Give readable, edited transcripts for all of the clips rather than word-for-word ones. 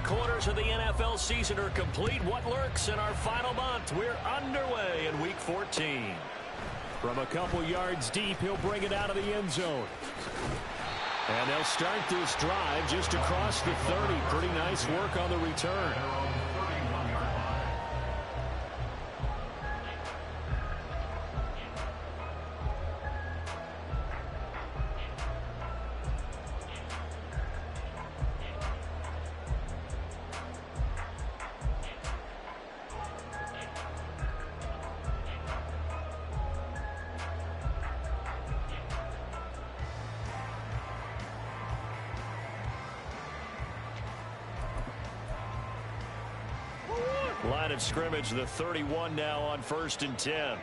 3/4 of the NFL season are complete. What lurks in our final month? We're underway in Week 14. From a couple yards deep, he'll bring it out of the end zone. And they'll start this drive just across the 30. Pretty nice work on the return. Line of scrimmage, the 31 now on 1st and 10.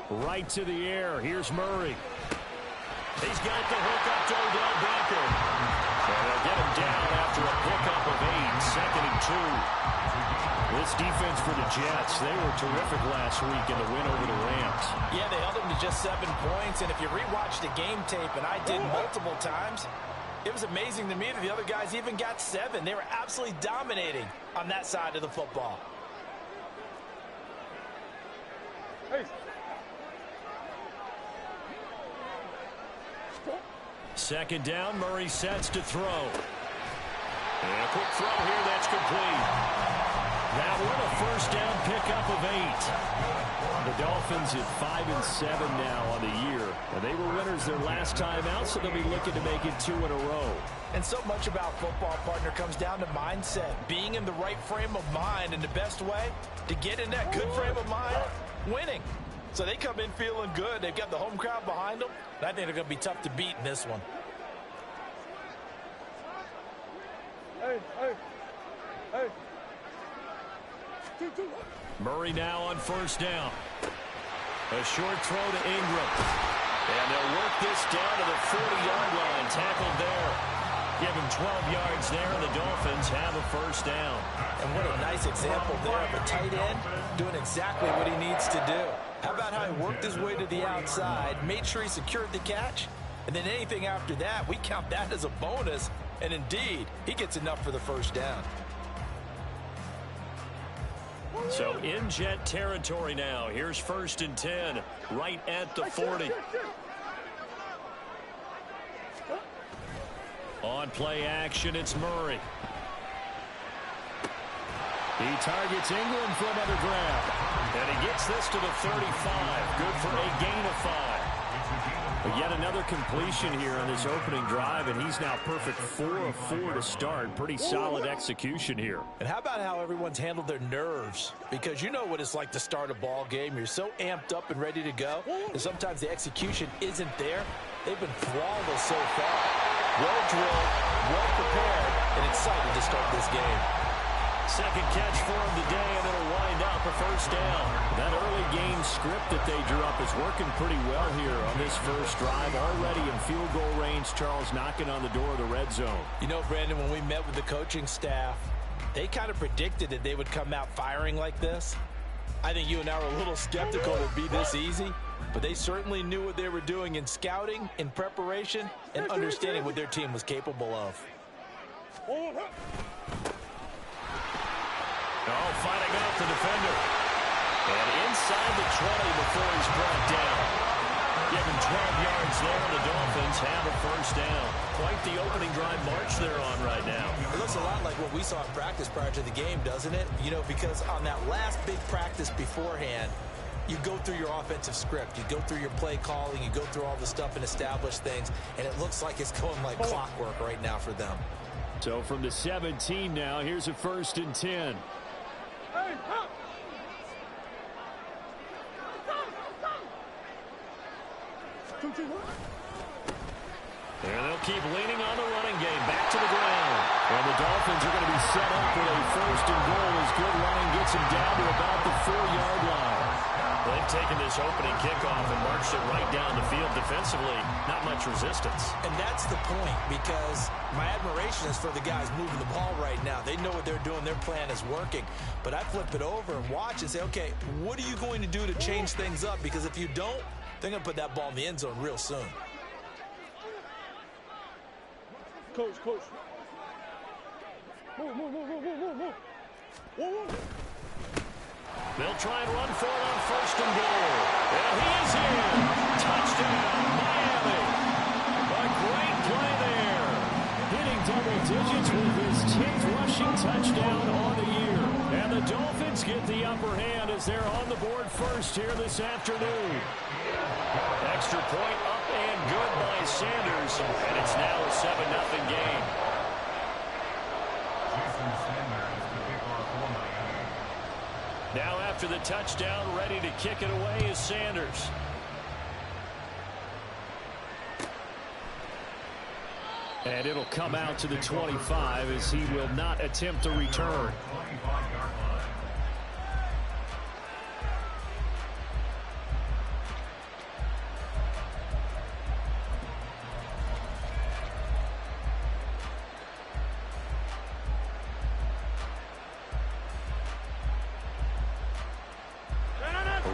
Right to the air. Here's Murray. He's got the hook up to Odell Beckham. And they'll get him down after a pickup of 8. 2nd and 2. This defense for the Jets, they were terrific last week in the win over the Rams. Yeah, they held them to just 7 points. And if you rewatch the game tape, and I did multiple times, it was amazing to me that the other guys even got 7. They were absolutely dominating on that side of the football. Hey. 2nd down, Murray sets to throw. And a quick throw here, that's complete. That one a 1st down pickup of 8. The Dolphins at 5-7 now on the year. And they were winners their last time out, so they'll be looking to make it 2 in a row. And so much about football, partner, comes down to mindset. Being in the right frame of mind, and the best way to get in that good frame of mind, winning. So they come in feeling good. They've got the home crowd behind them. And I think they're going to be tough to beat in this one. Hey, hey, hey. Murray now on 1st down. A short throw to Ingram. And they'll work this down to the 40-yard line. Tackled there. Give him 12 yards there, and the Dolphins have a 1st down. And what a nice example there of a tight end doing exactly what he needs to do. How about how he worked his way to the outside, made sure he secured the catch, and then anything after that, we count that as a bonus. And indeed, he gets enough for the 1st down. So in Jet territory now. Here's 1st and 10, right at the 40. On play action, it's Murray. He targets Ingram for another grab. And he gets this to the 35. Good for a gain of 5. But yet another completion here on this opening drive, and he's now perfect 4 of 4 to start. Pretty solid execution here. And how about how everyone's handled their nerves? Because you know what it's like to start a ball game. You're so amped up and ready to go, and sometimes the execution isn't there. They've been flawless so far. Well drilled, well prepared, and excited to start this game. 2nd catch for him today, and it'll wind up a 1st down. That early game script that they drew up is working pretty well here on this 1st drive. Already in field goal range, Charles knocking on the door of the red zone. You know, Brandon, when we met with the coaching staff, they kind of predicted that they would come out firing like this. I think you and I were a little skeptical it would be this easy, but they certainly knew what they were doing in scouting, in preparation, and understanding what their team was capable of. Oh, fighting off the defender. And inside the 20 before he's brought down. Give him 12 yards there, and the Dolphins have a 1st down. Quite the opening drive march they're on right now. It looks a lot like what we saw in practice prior to the game, doesn't it? You know, because on that last big practice beforehand, you go through your offensive script. You go through your play calling. You go through all the stuff and establish things. And it looks like it's going like clockwork right now for them. So from the 17 now, here's a 1st and 10. And they'll keep leaning on the running game. Back to the ground. And the Dolphins are going to be set up with a 1st and goal as good running gets him down to about the 4-yard line. They've taken this opening kickoff and marched it right down the field defensively. Not much resistance. And that's the point, because my admiration is for the guys moving the ball right now. They know what they're doing. Their plan is working. But I flip it over and watch and say, okay, what are you going to do to change things up? Because if you don't, They're going to put that ball in the end zone real soon. Coach. Move. They'll try and run for it on 1st and goal. And he is in. Touchdown, Miami. A great play there. Hitting double digits with his 10th rushing touchdown on the year. And the Dolphins get the upper hand as they're on the board first here this afternoon. Extra point up and good by Sanders. And it's now a 7-0 game. Now after the touchdown, ready to kick it away is Sanders. And it'll come out to the 25 as he will not attempt a return.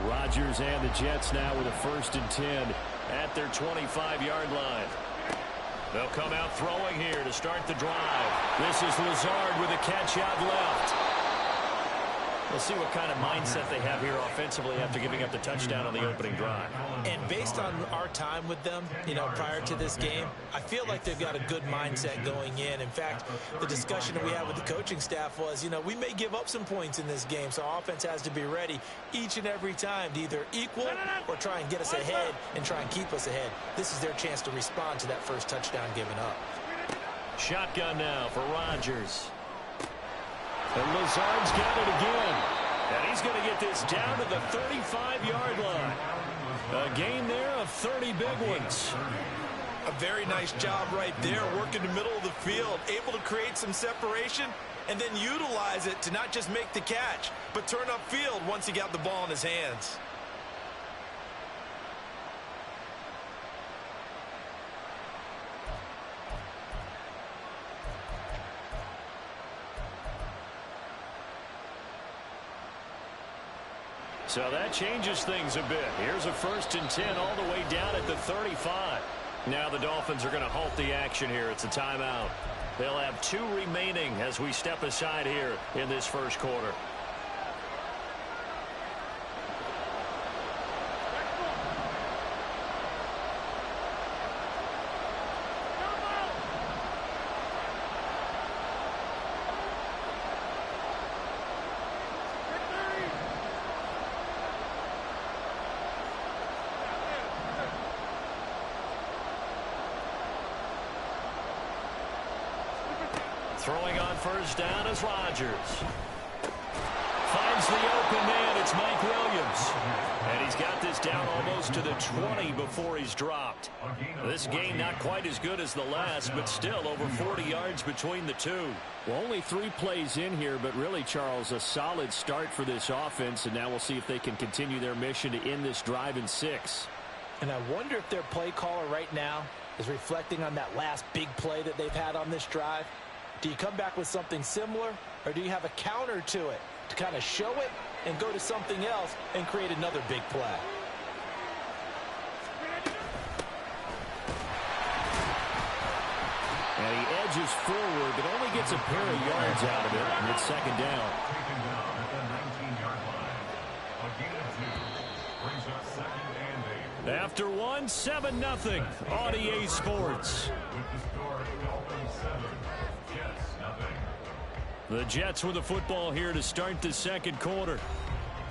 Rodgers and the Jets now with a 1st and 10 at their 25-yard line. They'll come out throwing here to start the drive. This is Lazard with a catch out left. We'll see what kind of mindset they have here offensively after giving up the touchdown on the opening drive. And based on our time with them, prior to this game, I feel like they've got a good mindset going in. In fact, the discussion that we had with the coaching staff was, we may give up some points in this game, so our offense has to be ready each and every time to either equal or try and get us ahead and try and keep us ahead. This is their chance to respond to that first touchdown given up. Shotgun now for Rodgers. And Lazard's got it again. And he's going to get this down to the 35-yard line. A gain there of 30 big ones. A very nice job right there, working the middle of the field, able to create some separation, and then utilize it to not just make the catch, but turn upfield once he got the ball in his hands. So that changes things a bit. Here's a 1st and 10 all the way down at the 35. Now the Dolphins are going to halt the action here. It's a timeout. They'll have 2 remaining as we step aside here in this first quarter. Throwing on 1st down is Rodgers. Finds the open man. It's Mike Williams. And he's got this down almost to the 20 before he's dropped. This game not quite as good as the last, but still over 40 yards between the two. Well, only 3 plays in here, but really, Charles, a solid start for this offense. And now we'll see if they can continue their mission to end this drive in 6. And I wonder if their play caller right now is reflecting on that last big play that they've had on this drive. Do you come back with something similar, or do you have a counter to it to kind of show it and go to something else and create another big play? And he edges forward, but only gets a pair of yards out of it, and it's 2nd down. After 1, 7-0 on EA Sports. The Jets with the football here to start the second quarter,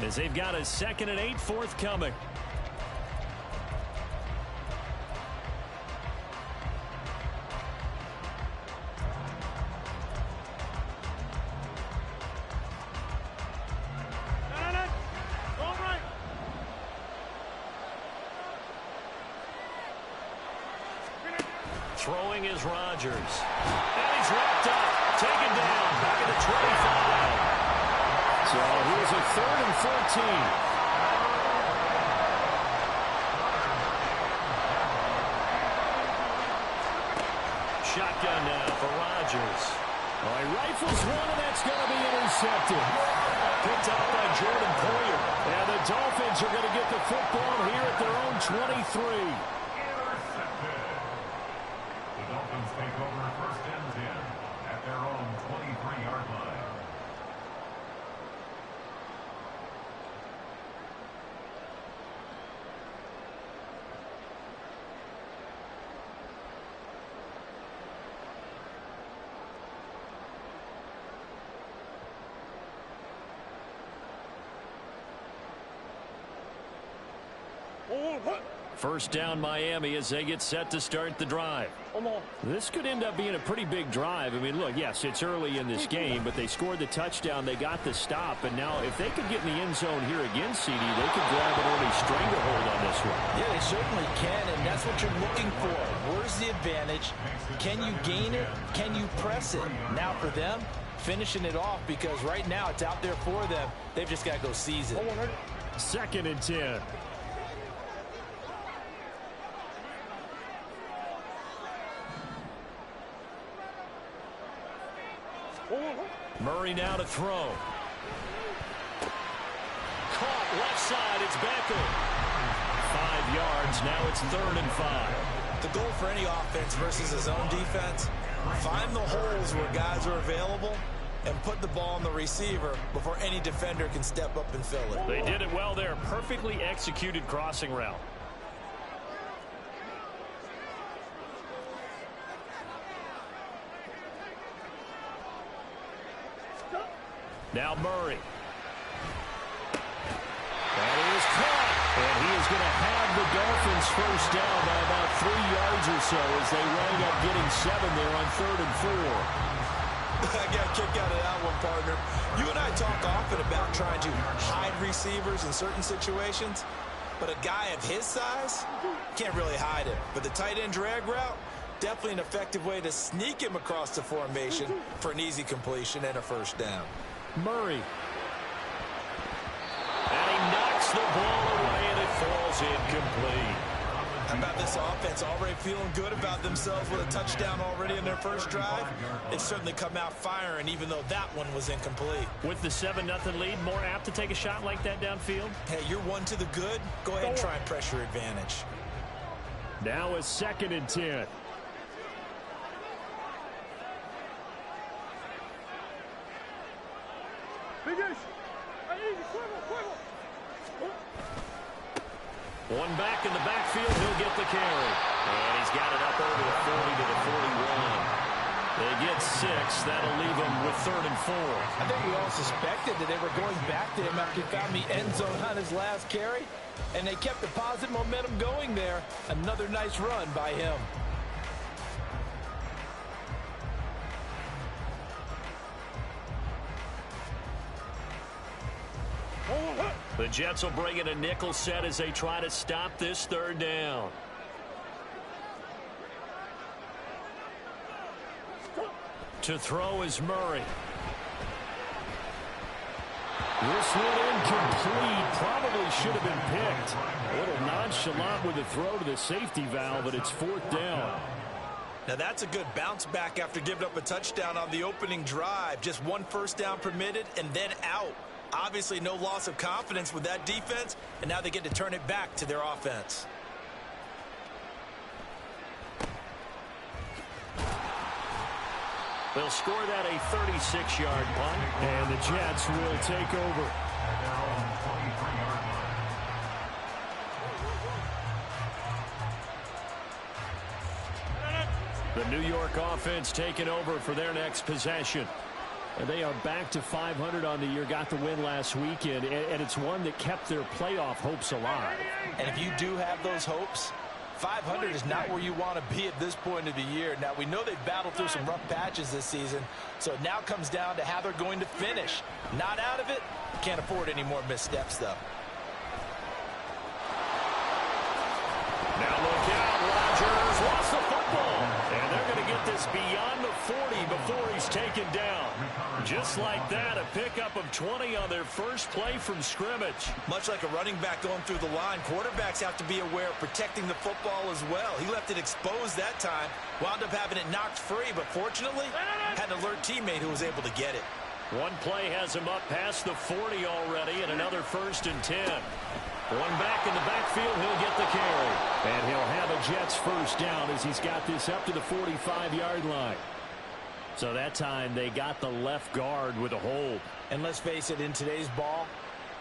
as they've got a 2nd and 8 forthcoming. Throwing is Rodgers. And he's wrapped up. Taken down. Back at the 25. So here's a 3rd and 14. Shotgun now for Rodgers. Well, he rifles one, and that's going to be intercepted. Picked up by Jordan Poyer. And the Dolphins are going to get the football here at their own 23. Intercepted. The Dolphins take over first and 10 at their own 23-yard line. First down Miami as they get set to start the drive. This could end up being a pretty big drive. I mean, look, yes, it's early in this game, but they scored the touchdown. They got the stop. And now if they could get in the end zone here again, CD, they could grab an early stranglehold on this one. Yeah, they certainly can, and that's what you're looking for. Where's the advantage? Can you gain it? Can you press it? Now for them, finishing it off, because right now it's out there for them. They've just got to go seize it. Second and 10. Murray now to throw. Caught left side. It's Beckham. 5 yards. Now it's 3rd and 5. The goal for any offense versus his own defense, find the holes where guys are available and put the ball on the receiver before any defender can step up and fill it. They did it well there. Perfectly executed crossing route. Now Murray. That is caught. And he is going to have the Dolphins first down by about 3 yards or so as they wind up getting 7 there on 3rd and 4. I got a kick out of that one, partner. You and I talk often about trying to hide receivers in certain situations, but a guy of his size can't really hide him. But the tight end drag route, definitely an effective way to sneak him across the formation for an easy completion and a first down. Murray. And he knocks the ball away, and it falls incomplete. How about this offense already feeling good about themselves with a touchdown already in their first drive? They've certainly come out firing, even though that one was incomplete. With the 7-0 lead, more apt to take a shot like that downfield? Hey, you're one to the good. Go ahead and try and press your advantage. Now a 2nd and 10. One back in the backfield, he'll get the carry. And he's got it up over the 40 to the 41. They get 6. That'll leave him with 3rd and 4. I think we all suspected that they were going back to him after he found the end zone on his last carry. And they kept the positive momentum going there. Another nice run by him. The Jets will bring in a nickel set as they try to stop this 3rd down. To throw is Murray. This one incomplete. Probably should have been picked. A little nonchalant with the throw to the safety valve, but it's 4th down. Now that's a good bounce back after giving up a touchdown on the opening drive. Just 1 first down permitted and then out. Obviously no loss of confidence with that defense, and now they get to turn it back to their offense. They'll score that a 36-yard punt, and the Jets will take over. The New York offense taking over for their next possession. And they are back to 500 on the year, got the win last weekend, and it's one that kept their playoff hopes alive. And if you do have those hopes, 500 is not where you want to be at this point of the year. Now, we know they've battled through some rough patches this season, so it now comes down to how they're going to finish. Not out of it. Can't afford any more missteps, though. Now look out, Rodgers lost the football. And they're going to get this beyond the 40 before he's taken down. Just like that, a pickup of 20 on their first play from scrimmage. Much like a running back going through the line, quarterbacks have to be aware of protecting the football as well. He left it exposed that time, wound up having it knocked free, but fortunately, had an alert teammate who was able to get it. One play has him up past the 40 already, and another 1st and 10. One back in the backfield, he'll get the carry. And he'll have a Jets first down as he's got this up to the 45-yard line. So that time they got the left guard with a hold. And let's face it, in today's ball,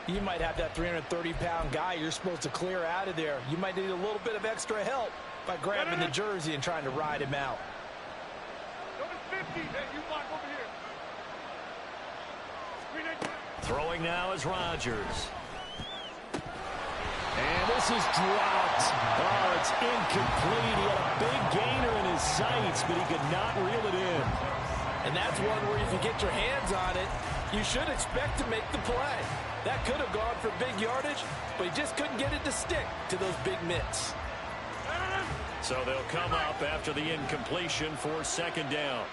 you might have that 330-pound guy you're supposed to clear out of there. You might need a little bit of extra help by grabbing the jersey and trying to ride him out. Number 50, hey, you block over here. Screen it. Throwing now is Rodgers. And this is dropped. Oh, it's incomplete. He had a big gainer in his sights, but he could not reel it in. And that's one where if you get your hands on it, you should expect to make the play. That could have gone for big yardage, but he just couldn't get it to stick to those big mitts. So they'll come up after the incompletion for 2nd down.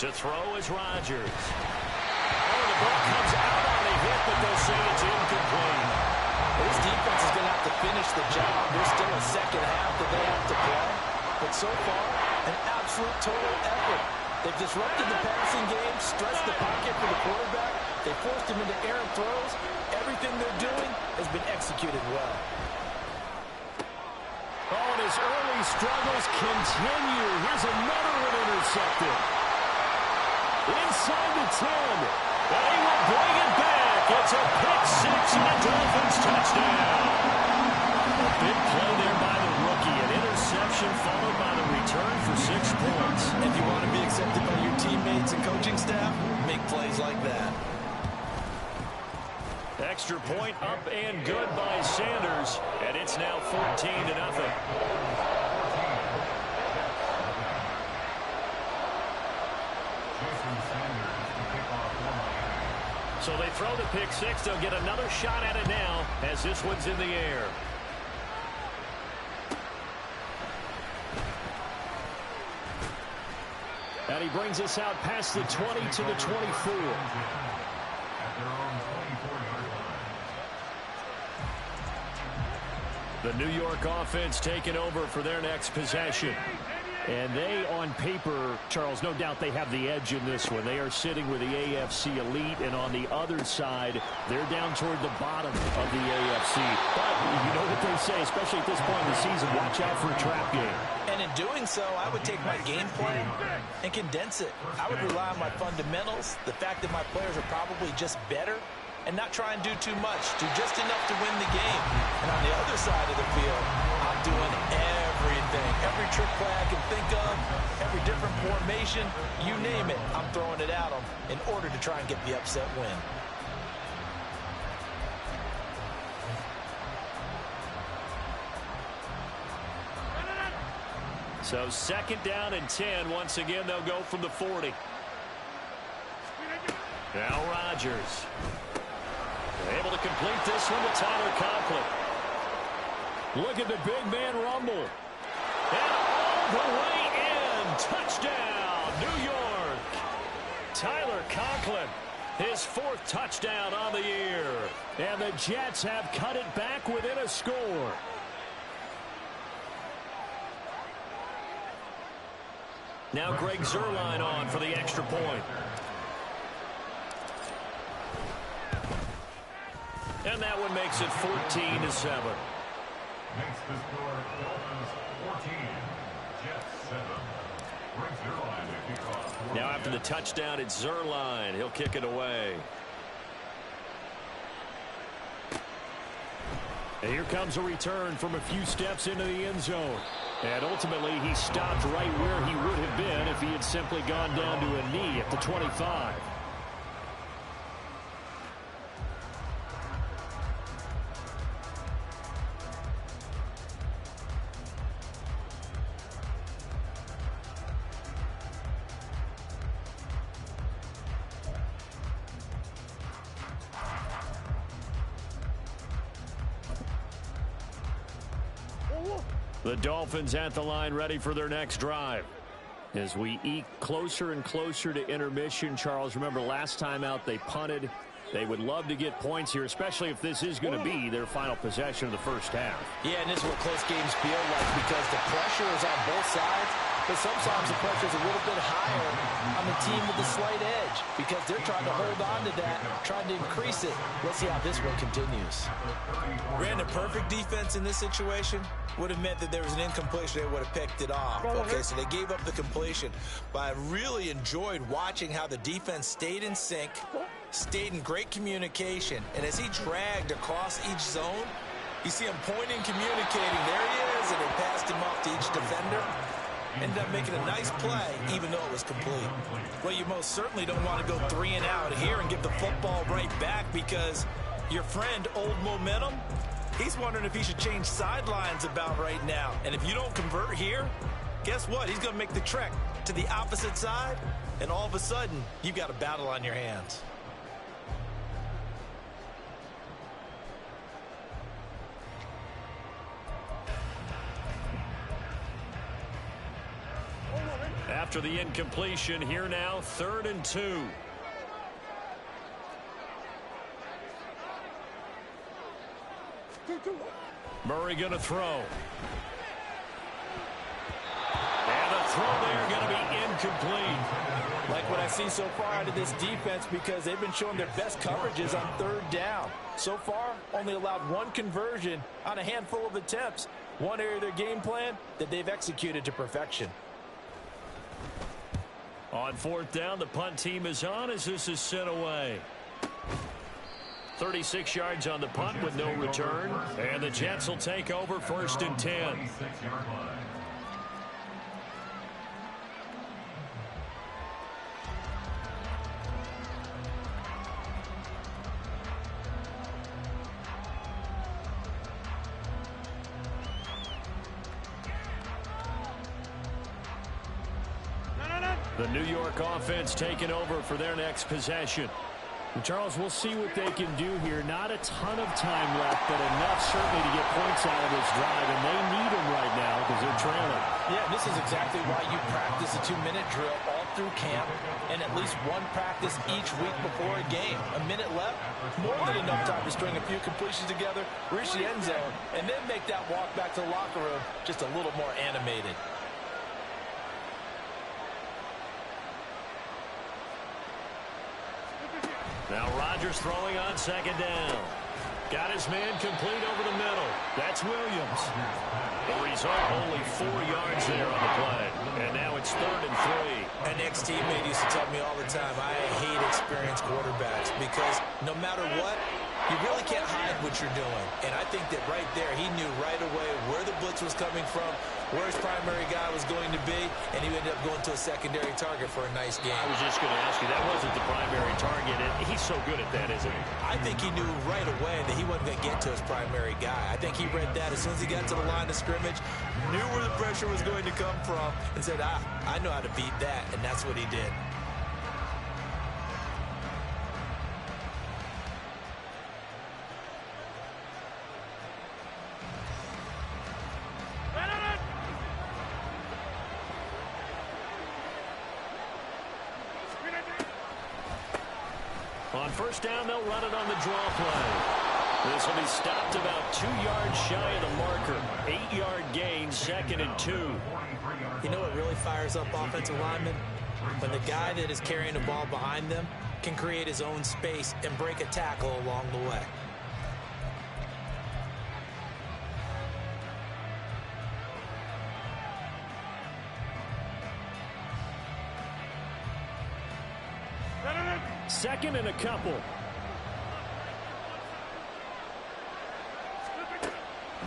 To throw is Rodgers. Oh, the ball comes out on a hit, but they'll say it's incomplete. This defense is going to have to finish the job. There's still a second half that they have to play. But so far, an absolute total effort. They've disrupted the passing game, stretched the pocket for the quarterback. They forced him into errant throws. Everything they're doing has been executed well. Oh, and his early struggles continue. Here's another one intercepted. Inside the 10. And he will bring it back. It's a pick-6 and a Dolphins touchdown. A big play there by the rookie. An interception followed by the return for 6 points. If you want to be accepted by your teammates and coaching staff, make plays like that. Extra point up and good by Sanders. And it's now 14-0. So they throw the pick-6. They'll get another shot at it now as this one's in the air. And he brings us out past the 20 to the 24. The New York offense taking over for their next possession. And they, on paper, Charles, no doubt they have the edge in this one. They are sitting with the AFC elite, and on the other side, they're down toward the bottom of the AFC. But you know what they say, especially at this point in the season, watch out for a trap game. And in doing so, I would take my game plan and condense it. I would rely on my fundamentals, the fact that my players are probably just better, and not try and do too much, do just enough to win the game. And on the other side of the field, I'm doing everything. Every trick play I can think of, every different formation, you name it, I'm throwing it at them in order to try and get the upset win. So 2nd down and 10. Once again, they'll go from the 40. Now Rodgers. Able to complete this one to Tyler Conklin. Look at the big man rumble. And all the way in. Touchdown, New York. Tyler Conklin, his 4th touchdown on the year. And the Jets have cut it back within a score. Now Greg Zuerlein on for the extra point. And that one makes it 14-7. Makes the score Dolphins 14, Jets 7. Greg Zuerlein to kick off. Now after the touchdown, it's Zuerlein. He'll kick it away. And here comes a return from a few steps into the end zone. And ultimately, he stopped right where he would have been if he had simply gone down to a knee at the 25. The Dolphins at the line ready for their next drive. As we eke closer and closer to intermission, Charles, remember last time out they punted. They would love to get points here, especially if this is going to be their final possession of the first half. Yeah, and this is what close games feel like because the pressure is on both sides, but sometimes the pressure is a little bit higher on the team with the slight edge because they're trying to hold on to that, trying to increase it. Let's see how this one continues. Brandon, perfect defense in this situation would have meant that there was an incompletion. They would have picked it off. Okay, so they gave up the completion. But I really enjoyed watching how the defense stayed in sync, stayed in great communication. And as he dragged across each zone, you see him pointing, communicating. There he is, and they passed him off to each defender. Ended up making a nice play, even though it was complete. Well, you most certainly don't want to go 3 and out here and give the football right back because your friend, Old Momentum, he's wondering if he should change sidelines about right now. And if you don't convert here, guess what? He's going to make the trek to the opposite side, and all of a sudden, you've got a battle on your hands. After the incompletion, here now, 3rd and 2. Murray going to throw. And the throw there going to be incomplete. Like what I see so far out of this defense because they've been showing their best coverages on 3rd down. So far, only allowed 1 conversion on a handful of attempts. One area of their game plan that they've executed to perfection. On 4th down, the punt team is on as this is sent away. 36 yards on the punt with no return. And the Jets will take over 1st and 10. The New York offense taking over for their next possession. And Charles, we'll see what they can do here. Not a ton of time left, but enough certainly to get points out of this drive, and they need them right now because they're trailing. Yeah, this is exactly why you practice a 2-minute drill all through camp and at least 1 practice each week before a game. A minute left, more than enough time to string a few completions together, reach the end zone, and then make that walk back to the locker room just a little more animated. Now Rodgers throwing on 2nd down. Got his man complete over the middle. That's Williams. The result, only 4 yards there on the play. And now it's 3rd and 3. An ex-teammate used to tell me all the time, I hate experienced quarterbacks because no matter what, you really can't hide what you're doing. And I think that right there, he knew right away where the blitz was coming from, where his primary guy was going to be, and he ended up going to a secondary target for a nice game. I was just going to ask you, that wasn't the primary target. He's so good at that, isn't he? I think he knew right away that he wasn't going to get to his primary guy. I think he read that as soon as he got to the line of scrimmage, knew where the pressure was going to come from, and said, I know how to beat that, and that's what he did. On 1st down, they'll run it on the draw play. This will be stopped about 2 yards shy of the marker. 8-yard gain, 2nd and 2. You know what really fires up offensive linemen? When the guy that is carrying the ball behind them can create his own space and break a tackle along the way. Second and a couple.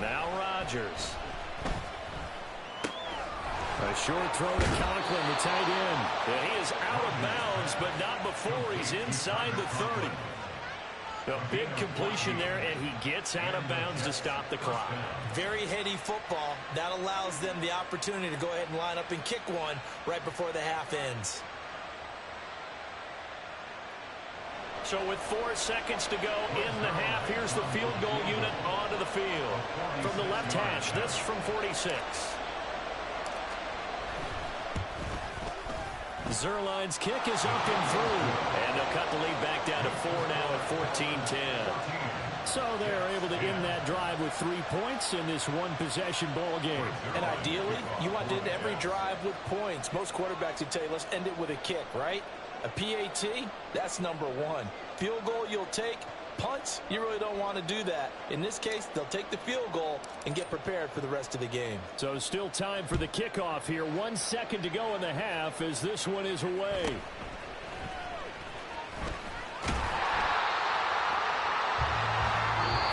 Now Rodgers. A short throw to Conklin, the tight end. And he is out of bounds, but not before he's inside the 30. A big completion there, and he gets out of bounds to stop the clock. Very heady football. That allows them the opportunity to go ahead and line up and kick one right before the half ends. So with 4 seconds to go in the half, here's the field goal unit onto the field. From the left hash, this from 46. Zuerlein's kick is up and through. And they'll cut the lead back down to 4 now at 14-10. So they're able to end that drive with 3 points in this one-possession ball game. And ideally, you want to end every drive with points. Most quarterbacks would tell you, let's end it with a kick, right? A PAT, that's number 1. Field goal you'll take. Punts, you really don't want to do that. In this case, they'll take the field goal and get prepared for the rest of the game. So still time for the kickoff here. 1 second to go in the half as this one is away.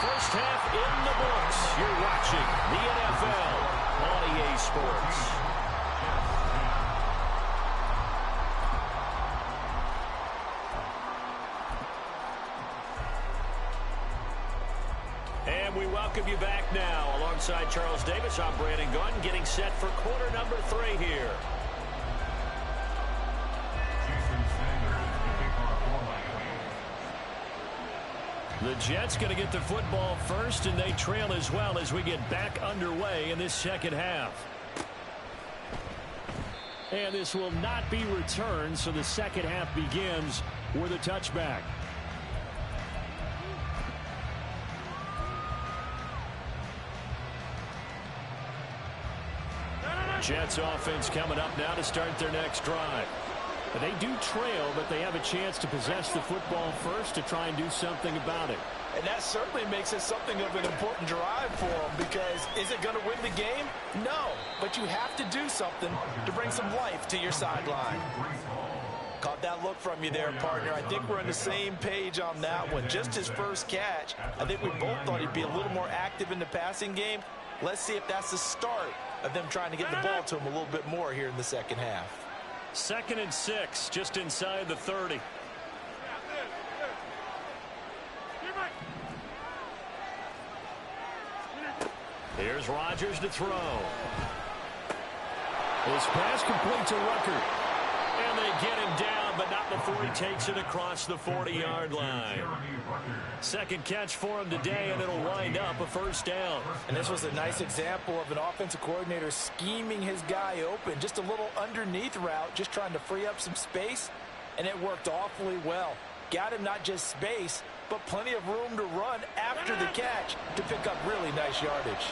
First half in the books. You're watching the NFL on EA Sports. And we welcome you back now. Alongside Charles Davis, I'm Brandon Gunn, getting set for quarter number 3 here. The Jets going to get the football first, and they trail as well as we get back underway in this second half. And this will not be returned, so the second half begins with a touchback. Jets offense coming up now to start their next drive. They do trail, but they have a chance to possess the football first to try and do something about it. And that certainly makes it something of an important drive for them, because is it going to win the game? No, but you have to do something to bring some life to your sideline. Caught that look from you there, partner. I think we're on the same page on that one. Just his first catch, I think we both thought he'd be a little more active in the passing game. Let's see if that's the start of them trying to get the ball to him a little bit more here in the second half. 2nd and 6, just inside the 30. Here's Rodgers to throw. His pass complete to Rucker. And they get him down, but not before he takes it across the 40-yard line. Second catch for him today, and it'll wind up a first down. And this was a nice example of an offensive coordinator scheming his guy open. Just a little underneath route, just trying to free up some space, and it worked awfully well. Got him not just space, but plenty of room to run after the catch to pick up really nice yardage.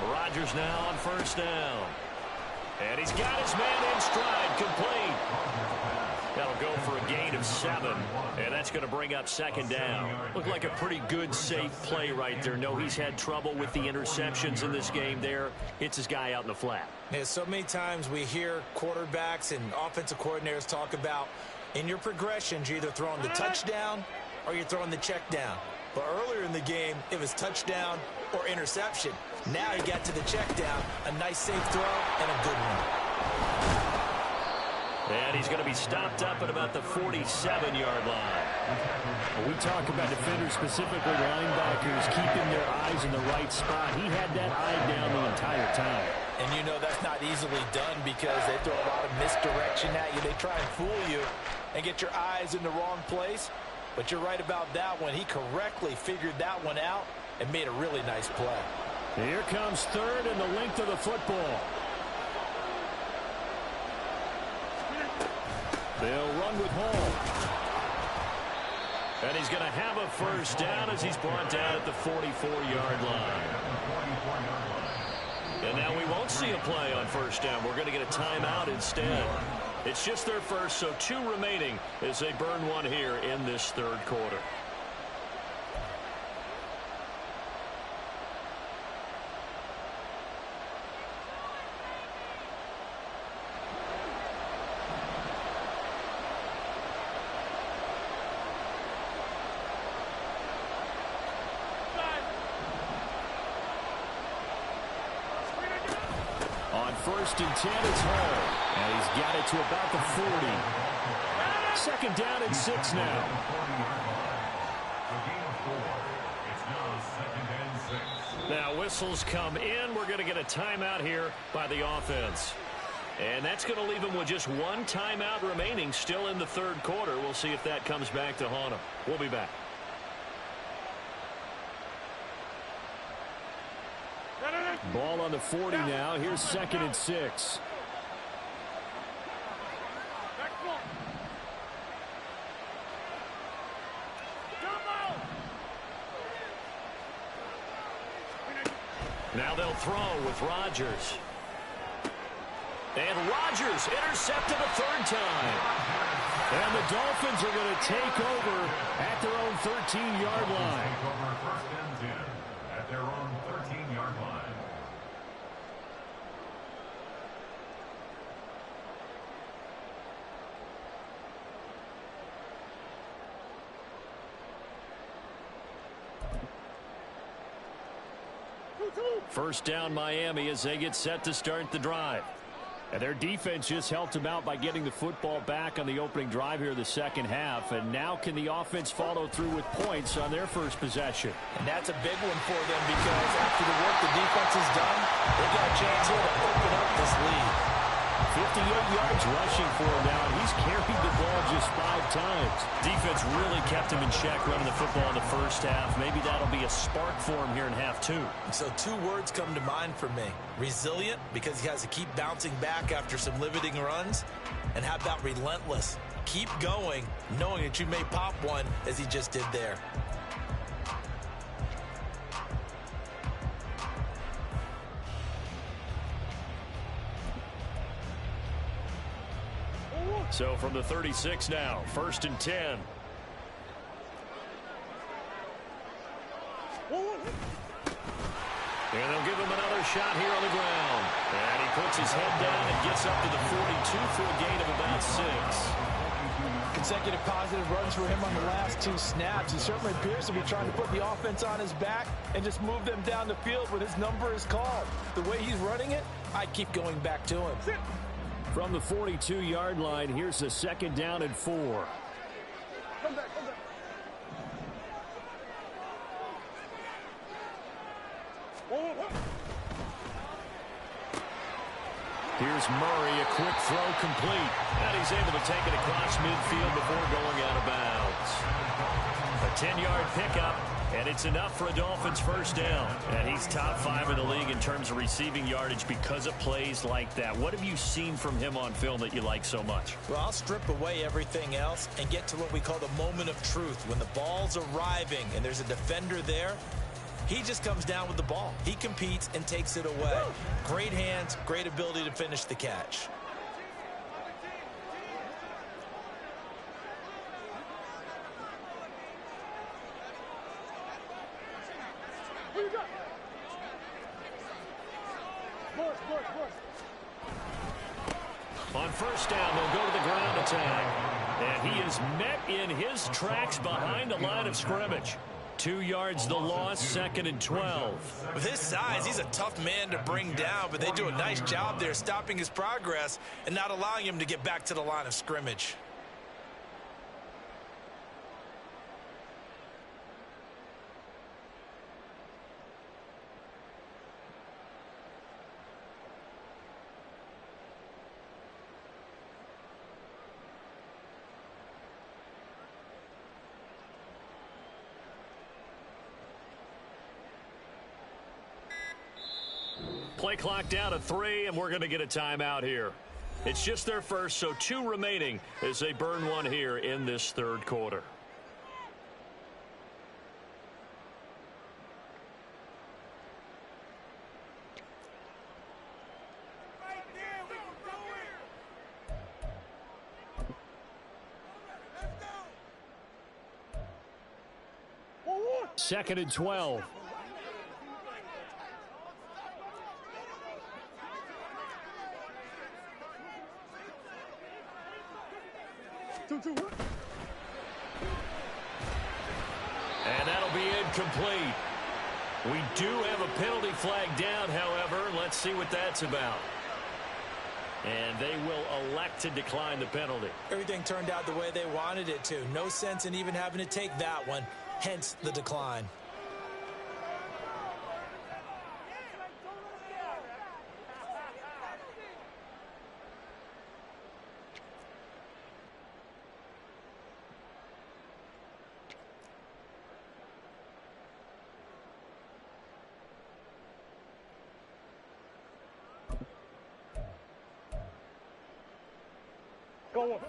Rodgers now on first down. And he's got his man in stride, complete. That'll go for a gain of 7, and that's going to bring up second down. Looked like a pretty good, safe play right there. No, he's had trouble with the interceptions in this game there. Hits his guy out in the flat. Yeah, so many times we hear quarterbacks and offensive coordinators talk about in your progressions, you're either throwing the touchdown or you're throwing the check down. But earlier in the game, it was touchdown or interception. Now he got to the check down, a nice safe throw, and a good one. And he's going to be stopped up at about the 47-yard line. We talk about defenders, specifically linebackers, keeping their eyes in the right spot. He had that eye down the entire time. And you know that's not easily done because they throw a lot of misdirection at you. They try and fool you and get your eyes in the wrong place. But you're right about that one. He correctly figured that one out and made a really nice play. Here comes third and the length of the football. They'll run with Hall. And he's going to have a first down as he's brought down at the 44-yard line. And now we won't see a play on first down. We're going to get a timeout instead. It's just their first, so 2 remaining as they burn one here in this third quarter. On 1st and 10, it's Hall. And he's got it to about the 40. 2nd down and 6 now. Now whistles come in. We're going to get a timeout here by the offense. And that's going to leave him with just one timeout remaining still in the third quarter. We'll see if that comes back to haunt him. We'll be back. Ball on the 40 now. Here's 2nd and 6. Now they'll throw with Rodgers. And Rodgers intercepted a third time. And the Dolphins are going to take over at their own 13-yard line. Take over 1st and 10 at their own 13-yard line. First down Miami as they get set to start the drive. And their defense just helped them out by getting the football back on the opening drive here the second half. And now can the offense follow through with points on their first possession? And that's a big one for them because after the work the defense has done, they got a chance here to open up this lead. 58 yards rushing for him now, and he's carried the ball just 5 times. Defense really kept him in check running the football in the first half. Maybe that'll be a spark for him here in half 2. So 2 words come to mind for me. Resilient, because he has to keep bouncing back after some limiting runs. And how about relentless? Keep going, knowing that you may pop one as he just did there. So from the 36 now, 1st and 10. And they'll give him another shot here on the ground. And he puts his head down and gets up to the 42 for a gain of about 6. Consecutive positive runs for him on the last 2 snaps. He certainly appears to be trying to put the offense on his back and just move them down the field when his number is called. The way he's running it, I keep going back to him. From the 42-yard line, here's a 2nd down and 4. Come back, come back. Here's Murray, a quick throw complete. And he's able to take it across midfield before going out of bounds. A 10-yard pickup, and it's enough for a Dolphins first down. And he's top 5 in the league in terms of receiving yardage because of plays like that. What have you seen from him on film that you like so much? Well, I'll strip away everything else and get to what we call the moment of truth. When the ball's arriving and there's a defender there, he just comes down with the ball. He competes and takes it away. Great hands, great ability to finish the catch. On first down, they'll go to the ground attack. And he is met in his tracks behind the line of scrimmage. 2 yards the loss, 2nd and 12. With his size, he's a tough man to bring down, but they do a nice job there stopping his progress and not allowing him to get back to the line of scrimmage. Play clock down to 3, and we're going to get a timeout here. It's just their first, so 2 remaining as they burn one here in this third quarter. Right there, we can do it. Let's go. 2nd and 12. And that'll be incomplete. We do have a penalty flag down, however. Let's see what that's about. And they will elect to decline the penalty. Everything turned out the way they wanted it to. No sense in even having to take that one, hence the decline.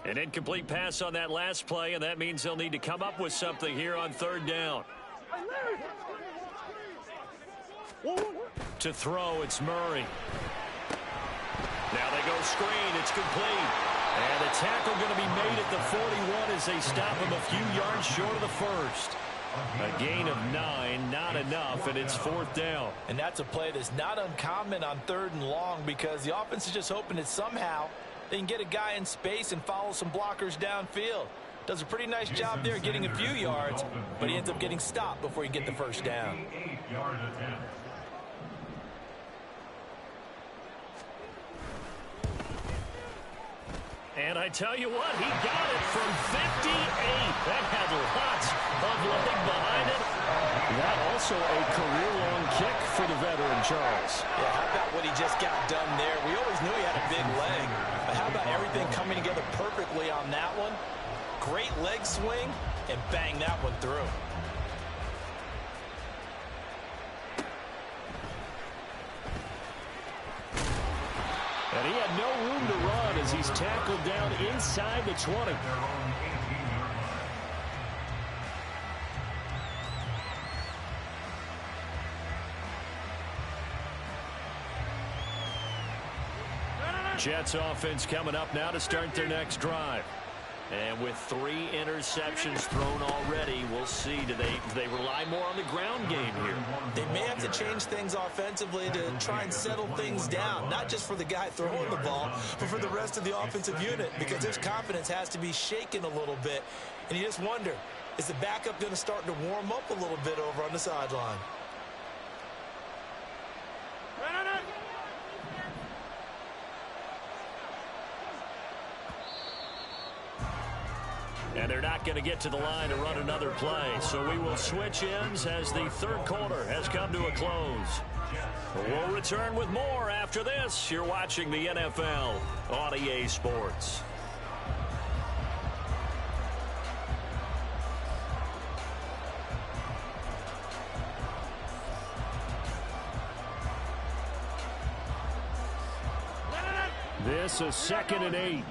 An incomplete pass on that last play, and that means they'll need to come up with something here on third down. To throw, it's Murray. Now they go screen. It's complete. And the tackle going to be made at the 41 as they stop him a few yards short of the first. A gain of 9, not enough, and it's fourth down. And that's a play that's not uncommon on third and long because the offense is just hoping that somehow they can get a guy in space and follow some blockers downfield. Does a pretty nice job there getting a few yards, but he ends up getting stopped before he can get the first down. 8-yard attempt. And I tell you what, he got it from 58. That had lots of leg behind it. That also a career-long kick for the veteran, Charles. Yeah, how about what he just got done there? We always knew he had a big leg. But how about everything coming together perfectly on that one? Great leg swing, and bang that one through. And he had no room to run as he's tackled down inside the 20. Their own 18-yard line. Jets offense coming up now to start their next drive. And with 3 interceptions thrown already, we'll see. Do they rely more on the ground game here? They may have to change things offensively to try and settle things down, not just for the guy throwing the ball, but for the rest of the offensive unit, because their confidence has to be shaken a little bit. And you just wonder, is the backup going to start to warm up a little bit over on the sideline? And they're not going to get to the line to run another play. So we will switch ends as the third quarter has come to a close. We'll return with more after this. You're watching the NFL on EA Sports. This is 2nd and 8.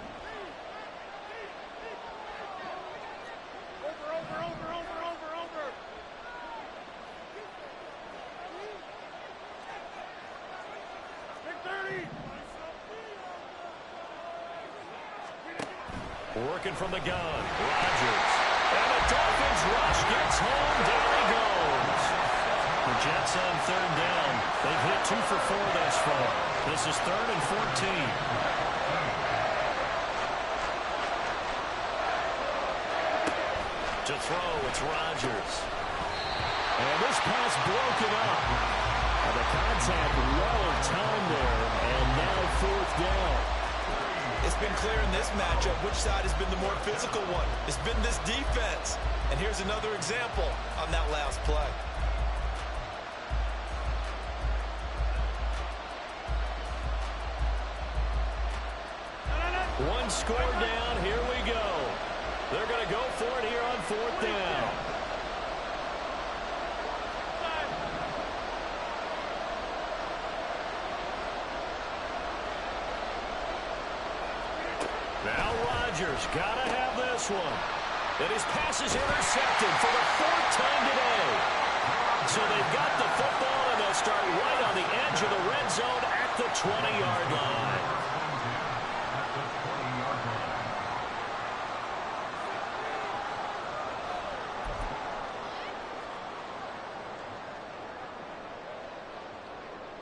Working from the gun, Rodgers. And the Dolphins rush gets home, down he goes. The Jets on third down. They've hit 2 for 4 thus far. This is 3rd and 14. To throw, it's Rodgers. And this pass broken up. And the contact well timed there, and now 4th down. It's been clear in this matchup which side has been the more physical one. It's been this defense. And here's another example on that last play. One score down. Here we go. They're going to go for it here on 4th down. Now Rodgers got to have this one. And his pass is intercepted for the 4th time today. So they've got the football, and they'll start right on the edge of the red zone at the 20-yard line.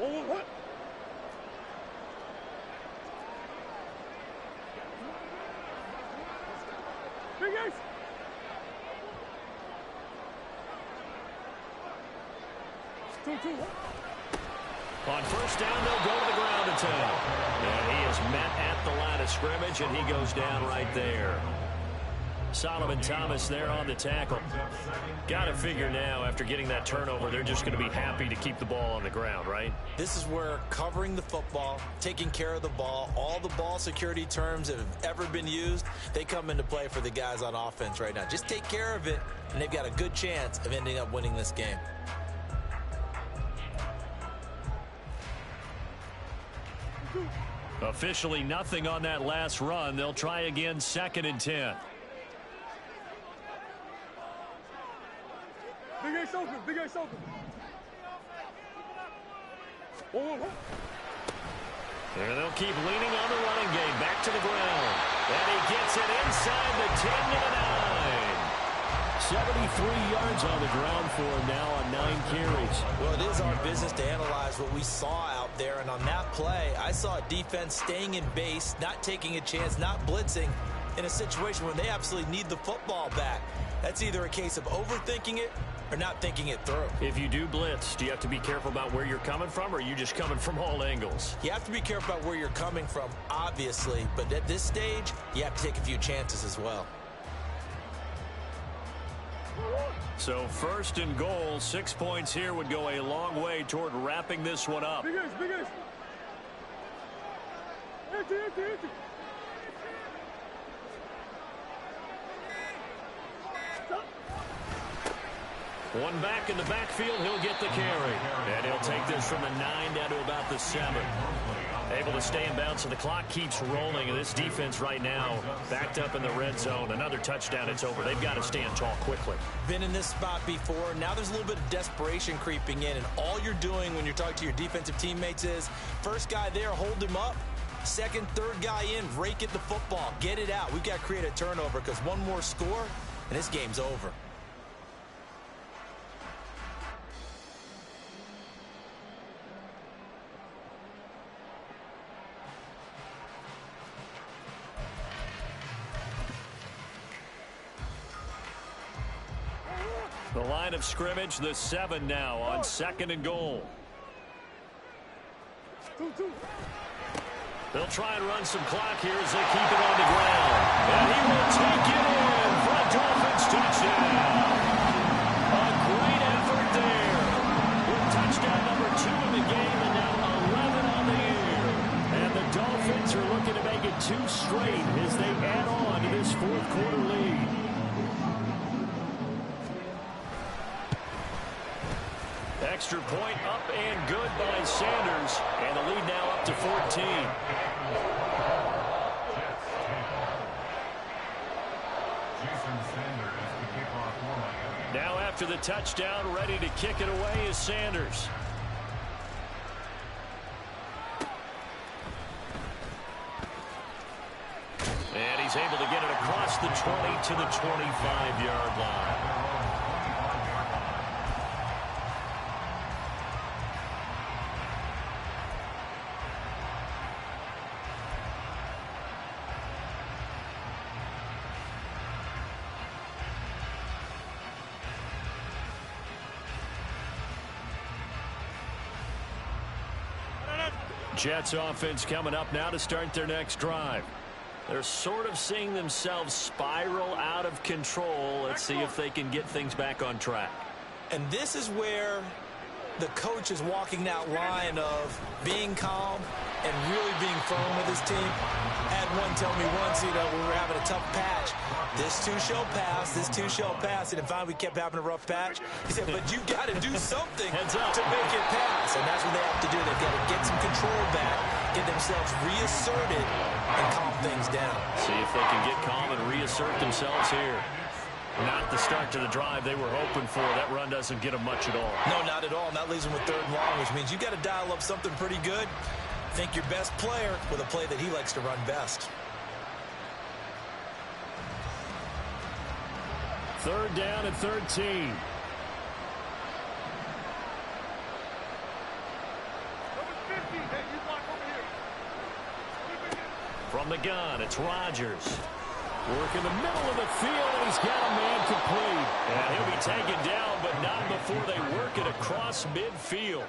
What? Hey, guys. On first down, they'll go to the ground attack. And he is met at the line of scrimmage, and he goes down right there. Solomon Thomas there on the tackle. Got to figure now, after getting that turnover, they're just going to be happy to keep the ball on the ground, right? This is where covering the football, taking care of the ball, all the ball security terms that have ever been used, they come into play for the guys on offense right now. Just take care of it, and they've got a good chance of ending up winning this game. Officially nothing on that last run. They'll try again, 2nd and 10. Big Ace open, Big Ace open. There they'll keep leaning on the running game. Back to the ground. And he gets it inside the 10 to the 9. 73 yards on the ground for him now on 9 carries. Well, it is our business to analyze what we saw out there. And on that play, I saw a defense staying in base, not taking a chance, not blitzing in a situation where they absolutely need the football back. That's either a case of overthinking it or not thinking it through. If you do blitz, do you have to be careful about where you're coming from, or are you just coming from all angles? You have to be careful about where you're coming from, obviously. But at this stage, you have to take a few chances as well. So 1st and goal, 6 points here would go a long way toward wrapping this one up. Big Ace, Big Ace. Empty. One back in the backfield, he'll get the carry. And he'll take this from the 9 down to about the 7. Able to stay in bounds, so the clock keeps rolling. And this defense right now backed up in the red zone. Another touchdown, it's over. They've got to stand tall quickly. Been in this spot before. Now there's a little bit of desperation creeping in. And all you're doing when you're talking to your defensive teammates is, first guy there, hold him up. Second, third guy in, rake at the football. Get it out. We've got to create a turnover because one more score, and this game's over. The line of scrimmage, the 7 now on 2nd and goal. 2-2. They'll try and run some clock here as they keep it on the ground. And he will take it in for a Dolphins touchdown. A great effort there. With touchdown number 2 in the game and now 11 on the year. And the Dolphins are looking to make it 2 straight as they add on to this 4th quarter lead. Extra point up and good by Sanders. And the lead now up to 14. Now after the touchdown, ready to kick it away is Sanders. And he's able to get it across the 20 to the 25-yard line. Jets offense coming up now to start their next drive. They're sort of seeing themselves spiral out of control. Let's see if they can get things back on track. And this is where the coach is walking that line of being calm and really being firm with his team. I had one tell me once, we were having a tough patch. This too shall pass, this too shall pass. And finally we kept having a rough patch. He said, but you got to do something to make it pass. And that's what they have to do. They've got to get some control back, get themselves reasserted, and calm things down. See if they can get calm and reassert themselves here. Not the start to the drive they were hoping for. That run doesn't get them much at all. No, not at all. And that leaves them with 3rd and long, which means you've got to dial up something pretty good. Think your best player with a play that he likes to run best. 3rd down and 13. From the gun, it's Rodgers. Work in the middle of the field, and he's got a man complete. And he'll be taken down, but not before they work it across midfield.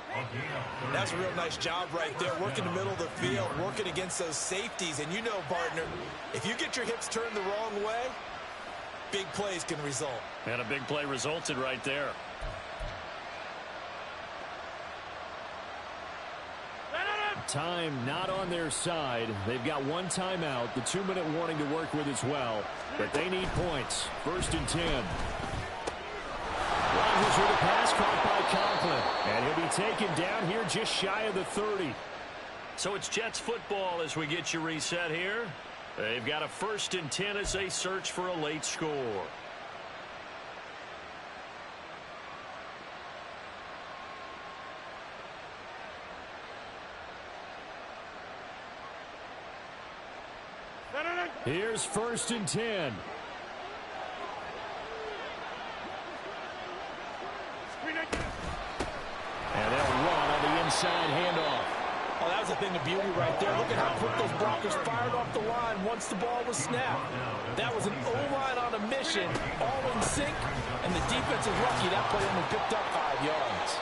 That's a real nice job right there, working the middle of the field, working against those safeties. And you know, partner, if you get your hips turned the wrong way, big plays can result. And a big play resulted right there. Time not on their side. They've got 1 timeout, the 2-minute warning to work with as well. But they need points. 1st and 10. Rodgers with a pass caught by Conklin. And he'll be taken down here just shy of the 30. So it's Jets football as we get you reset here. They've got a 1st and 10 as they search for a late score. Here's 1st and 10. And they'll run on the inside handoff. Oh, that was a thing of beauty right there. Look at how quick those blockers fired off the line once the ball was snapped. That was an O-line on a mission, all in sync, and the defense is lucky that play only picked up 5 yards.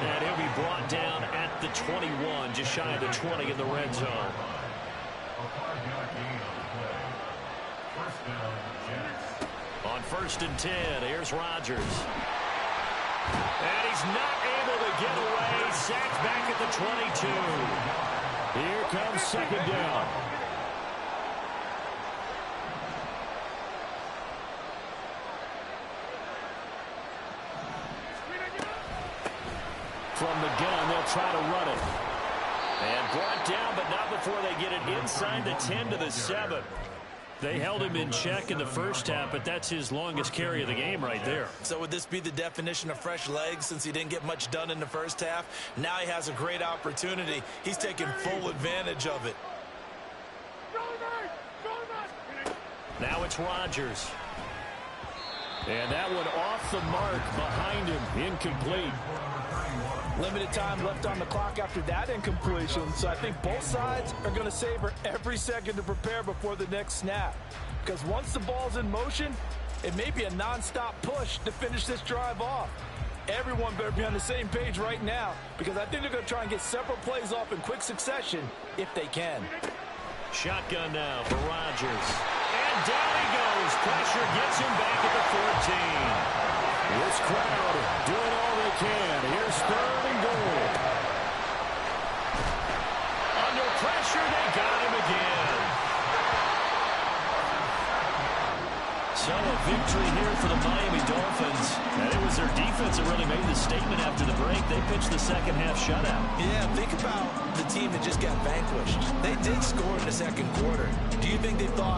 And he'll be brought down at the 21, just shy of the 20 in the red zone. On 1st and 10, here's Rodgers. And he's not able to get away. Sacked back at the 22. Here comes 2nd down. From the gun, they'll try to run it. And brought down, but not before they get it inside the 10 to the 7. They held him in check in the first half, but that's his longest carry of the game right there. So would this be the definition of fresh legs since he didn't get much done in the first half? Now he has a great opportunity. He's taking full advantage of it. Now it's Rodgers. And that one off the mark behind him, incomplete. Limited time left on the clock after that incompletion, so I think both sides are going to savor every second to prepare before the next snap. Because once the ball's in motion, it may be a nonstop push to finish this drive off. Everyone better be on the same page right now, because I think they're going to try and get several plays off in quick succession if they can. Shotgun now for Rodgers. And down he goes. Pressure gets him back at the 14. This crowd doing all they can. Here's 3rd and goal. Under pressure, they got him again. So a victory here for the Miami Dolphins. And it was their defense that really made the statement after the break. They pitched the second half shutout. Yeah, think about the team that just got vanquished. They did score in the second quarter. Do you think they thought